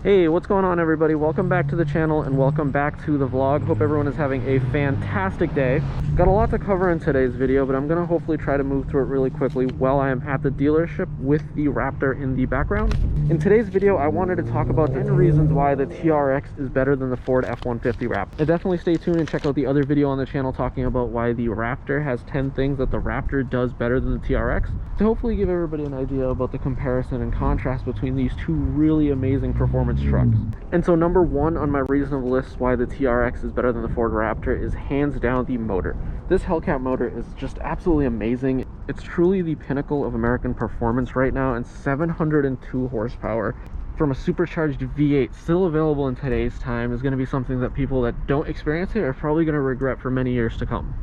Hey, what's going on everybody? Welcome back to the channel and welcome back to the vlog. Hope everyone is having a fantastic day. Got a lot to cover in today's video, but I'm gonna hopefully try to move through it really quickly while I am at the dealership with the Raptor in the background. In today's video, I wanted to talk about 10 reasons why the TRX is better than the Ford F-150 Raptor. And definitely stay tuned and check out the other video on the channel talking about why the Raptor has 10 things that the Raptor does better than the TRX, to hopefully give everybody an idea about the comparison and contrast between these two really amazing performance trucks. And so number one on my reasonable list why the TRX is better than the Ford Raptor is hands down the motor. This HELLCAT motor is just absolutely amazing. It's truly the pinnacle of American performance right now, and 702 horsepower from a supercharged V8 still available in today's time is going to be something that people that don't experience it are probably going to regret for many years to come.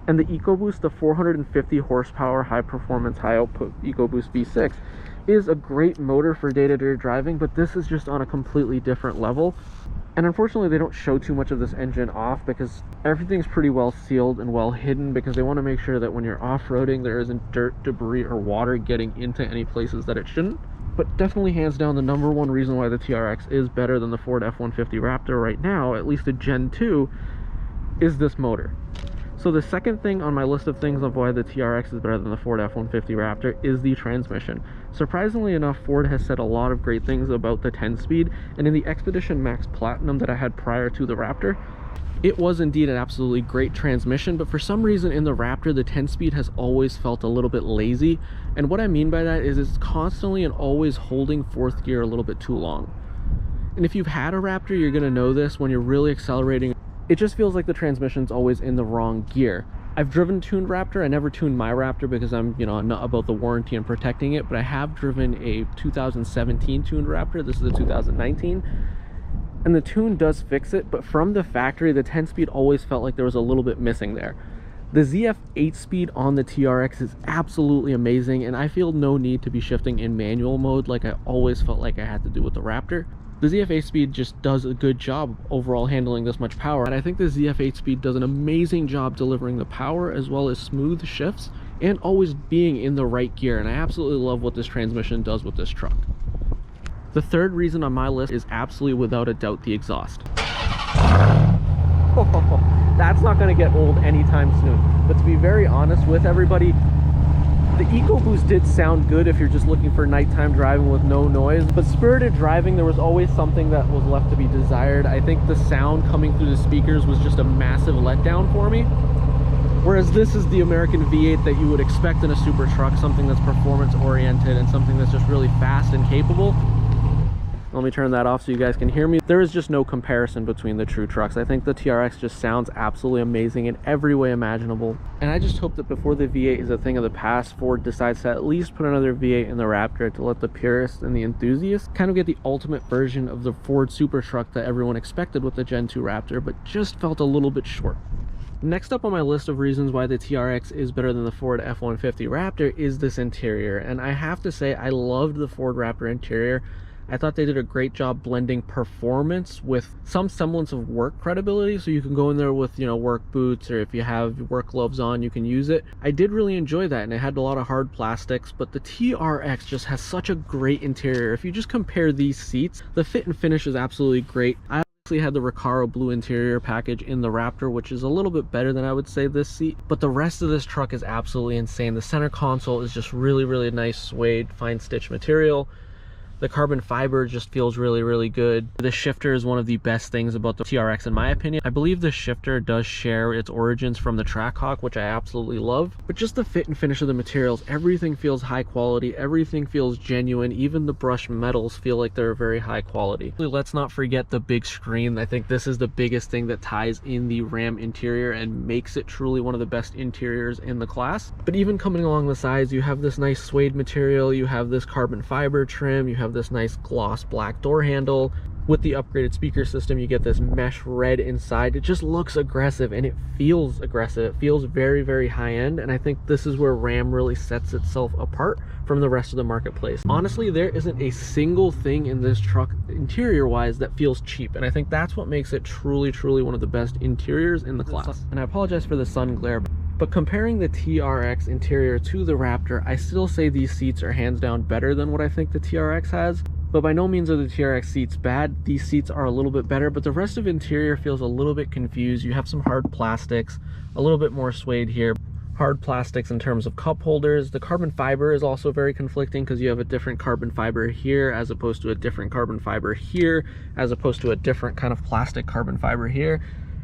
And the EcoBoost, the 450 horsepower high performance high output EcoBoost V6, is a great motor for day-to-day driving, but this is just on a completely different level. And unfortunately they don't show too much of this engine off because everything's pretty well sealed and well hidden, because they want to make sure that when you're off-roading there isn't dirt, debris, or water getting into any places that it shouldn't. But definitely hands down the number one reason why the TRX is better than the Ford F-150 Raptor right now, at least the Gen 2, is this motor. So the second thing on my list of things of why the TRX is better than the Ford F-150 Raptor is the transmission. Surprisingly enough, Ford has said a lot of great things about the 10-speed, and in the Expedition Max Platinum that I had prior to the Raptor, it was indeed an absolutely great transmission, but for some reason in the Raptor, the 10-speed has always felt a little bit lazy. And what I mean by that is it's constantly and always holding fourth gear a little bit too long. And if you've had a Raptor, you're going to know this. When you're really accelerating, it just feels like the transmission's always in the wrong gear. I've driven tuned Raptor. I never tuned my Raptor because I'm not about the warranty and protecting it, but I have driven a 2017 tuned Raptor. This is a 2019. And the tune does fix it, but from the factory, the 10-speed always felt like there was a little bit missing there. The ZF 8-speed on the TRX is absolutely amazing, and I feel no need to be shifting in manual mode like I always felt like I had to do with the Raptor. The ZF 8-speed just does a good job overall handling this much power, and I think the ZF 8-speed does an amazing job delivering the power as well as smooth shifts and always being in the right gear, and I absolutely love what this transmission does with this truck. The third reason on my list is absolutely without a doubt the exhaust. That's not going to get old anytime soon. But to be very honest with everybody, the EcoBoost did sound good if you're just looking for nighttime driving with no noise, but spirited driving, there was always something that was left to be desired. I think the sound coming through the speakers was just a massive letdown for me. Whereas this is the American V8 that you would expect in a super truck, something that's performance oriented and something that's just really fast and capable. Let me turn that off so you guys can hear me. There is just no comparison between the true trucks. I think the TRX just sounds absolutely amazing in every way imaginable. And I just hope that before the V8 is a thing of the past, Ford decides to at least put another V8 in the Raptor to let the purists and the enthusiasts kind of get the ultimate version of the Ford super truck that everyone expected with the Gen 2 Raptor, but just felt a little bit short. Next up on my list of reasons why the TRX is better than the Ford F-150 Raptor is this interior. And I have to say, I loved the Ford Raptor interior. I thought they did a great job blending performance with some semblance of work credibility, so you can go in there with work boots, or if you have work gloves on you can use it. I did really enjoy that, and it had a lot of hard plastics, but the TRX just has such a great interior. If you just compare these seats, the fit and finish is absolutely great. I actually had the Recaro blue interior package in the Raptor, which is a little bit better than I would say this seat, but the rest of this truck is absolutely insane. The center console is just really nice suede fine stitch material. The carbon fiber just feels really good. The shifter is one of the best things about the TRX in my opinion. I believe the shifter does share its origins from the Trackhawk, which I absolutely love. But just the fit and finish of the materials, everything feels high quality, everything feels genuine. Even the brushed metals feel like they're very high quality. Let's not forget the big screen. I think this is the biggest thing that ties in the Ram interior and makes it truly one of the best interiors in the class. But even coming along the sides, you have this nice suede material, you have this carbon fiber trim, you have this nice gloss black door handle. With the upgraded speaker system, you get this mesh red inside. It just looks aggressive, and it feels aggressive. It feels very high end, and I think this is where Ram really sets itself apart from the rest of the marketplace. Honestly, there isn't a single thing in this truck interior wise that feels cheap, and I think that's what makes it truly one of the best interiors in the class. And I apologize for the sun glare, but comparing the TRX interior to the Raptor, I still say these seats are hands down better than what I think the TRX has. But by no means are the TRX seats bad. These seats are a little bit better, but the rest of the interior feels a little bit confused. You have some hard plastics, a little bit more suede here. Hard plastics in terms of cup holders. The carbon fiber is also very conflicting because you have a different carbon fiber here as opposed to a different carbon fiber here, as opposed to a different kind of plastic carbon fiber here.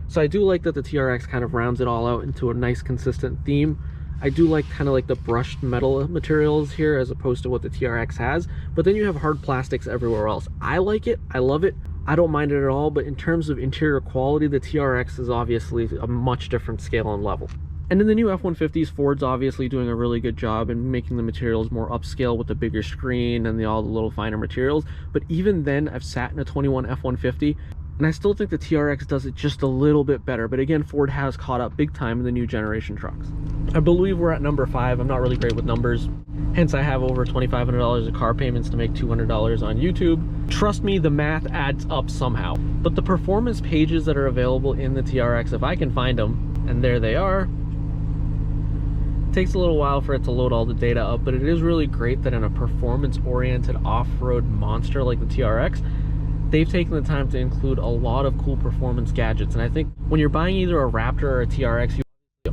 So I do like that the TRX kind of rounds it all out into a nice consistent theme. I do like kind of like the brushed metal materials here as opposed to what the TRX has, but then you have hard plastics everywhere else. I like it, I love it, I don't mind it at all, but in terms of interior quality, the TRX is obviously a much different scale and level. And in the new F-150s, Ford's obviously doing a really good job in making the materials more upscale with the bigger screen and all the little finer materials. But even then, I've sat in a 21 F-150, and I still think the TRX does it just a little bit better. But again, Ford has caught up big time in the new generation trucks. I believe we're at number 5. I'm not really great with numbers. Hence, I have over $2,500 of car payments to make $200 on YouTube. Trust me, the math adds up somehow. But the performance pages that are available in the TRX, if I can find them, and there they are, takes a little while for it to load all the data up, but it is really great that in a performance-oriented off-road monster like the TRX, they've taken the time to include a lot of cool performance gadgets. And I think when you're buying either a Raptor or a TRX, you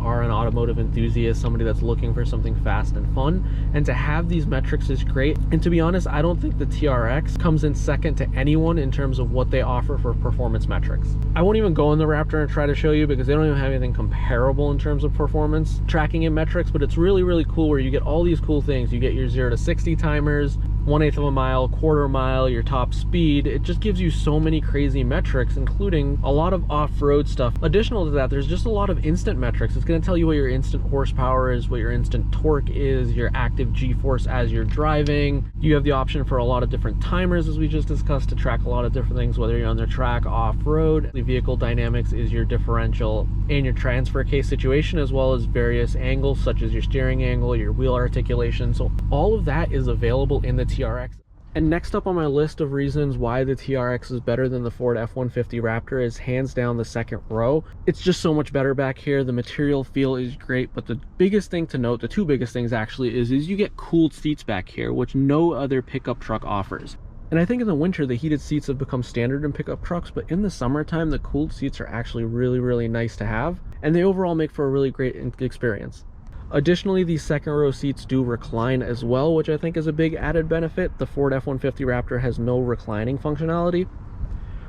are an automotive enthusiast, somebody that's looking for something fast and fun, and to have these metrics is great. And to be honest, I don't think the TRX comes in second to anyone in terms of what they offer for performance metrics. I won't even go in the Raptor and try to show you because they don't even have anything comparable in terms of performance tracking and metrics, but it's really, really cool where you get all these cool things. You get your 0 to 60 timers, 1/8 of a mile, quarter mile, your top speed. It just gives you so many crazy metrics, including a lot of off-road stuff. Additional to that, there's just a lot of instant metrics. It's going to tell you what your instant horsepower is, what your instant torque is, your active G-force as you're driving. You have the option for a lot of different timers, as we just discussed, to track a lot of different things, whether you're on the track, off-road. The vehicle dynamics is your differential and your transfer case situation, as well as various angles such as your steering angle, your wheel articulation. So all of that is available in the TRX. And next up on my list of reasons why the TRX is better than the Ford F-150 Raptor is hands down the second row. It's just so much better back here. The material feel is great, but the biggest thing to note, the two biggest things actually, is you get cooled seats back here, which no other pickup truck offers. And I think in the winter, the heated seats have become standard in pickup trucks, but in the summertime, the cooled seats are actually really, really nice to have, and they overall make for a really great experience. Additionally, these second row seats do recline as well, which I think is a big added benefit. The Ford F-150 Raptor has no reclining functionality,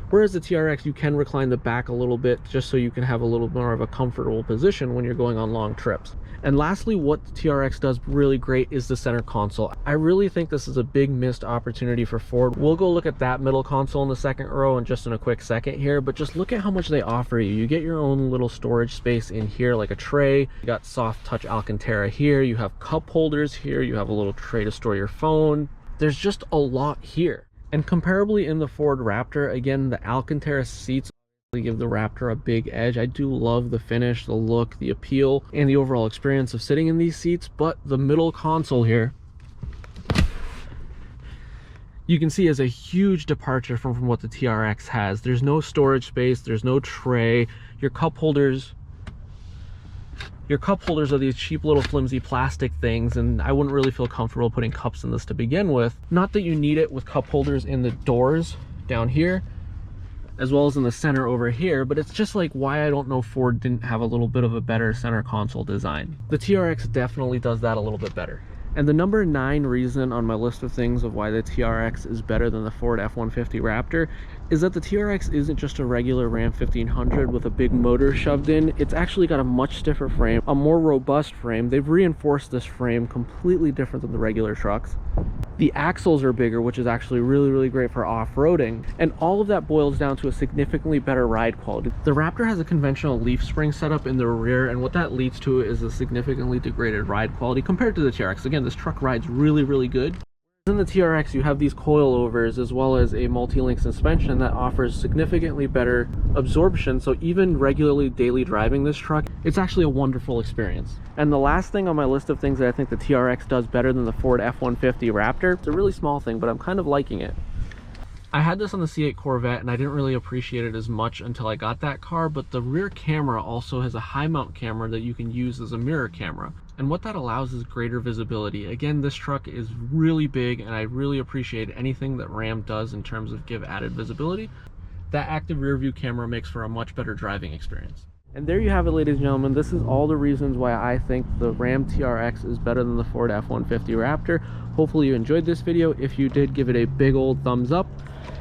whereas the TRX, you can recline the back a little bit just so you can have a little more of a comfortable position when you're going on long trips. And lastly, what the TRX does really great is the center console. I really think this is a big missed opportunity for Ford. We'll go look at that middle console in the second row in just in a quick second here, but just look at how much they offer you. You get your own little storage space in here, like a tray. You got soft touch Alcantara here. You have cup holders here. You have a little tray to store your phone. There's just a lot here. And comparably in the Ford Raptor, again, the Alcantara seats give the Raptor a big edge. I do love the finish, the look, the appeal, and the overall experience of sitting in these seats, but the middle console here, you can see is a huge departure from what the TRX has. There's no storage space, there's no tray. Your cup holders are these cheap little flimsy plastic things, and I wouldn't really feel comfortable putting cups in this to begin with. Not that you need it with cup holders in the doors down here, as well as in the center over here, but it's just like why I don't know Ford didn't have a little bit of a better center console design. The TRX definitely does that a little bit better. And the number 9 reason on my list of things of why the TRX is better than the Ford F-150 Raptor is that the TRX isn't just a regular Ram 1500 with a big motor shoved in. It's actually got a much stiffer frame, a more robust frame. They've reinforced this frame completely different than the regular trucks. The axles are bigger, which is actually really, really great for off-roading. And all of that boils down to a significantly better ride quality. The Raptor has a conventional leaf spring setup in the rear, and what that leads to is a significantly degraded ride quality compared to the TRX. Again, this truck rides really, really good. In the TRX, you have these coilovers as well as a multi-link suspension that offers significantly better absorption, so even regularly daily driving this truck, it's actually a wonderful experience. And the last thing on my list of things that I think the TRX does better than the Ford F-150 Raptor, it's a really small thing, but I'm kind of liking it. I had this on the C8 Corvette and I didn't really appreciate it as much until I got that car, but the rear camera also has a high mount camera that you can use as a mirror camera. And what that allows is greater visibility. Again, this truck is really big, and I really appreciate anything that Ram does in terms of give added visibility. That active rear view camera makes for a much better driving experience. And there you have it, ladies and gentlemen. This is all the reasons why I think the Ram TRX is better than the Ford F-150 Raptor. Hopefully you enjoyed this video. If you did, give it a big old thumbs up.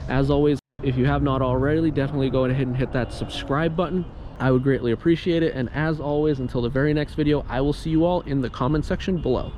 As always, if you have not already, definitely go ahead and hit that subscribe button. I would greatly appreciate it. And as always, until the very next video, I will see you all in the comment section below.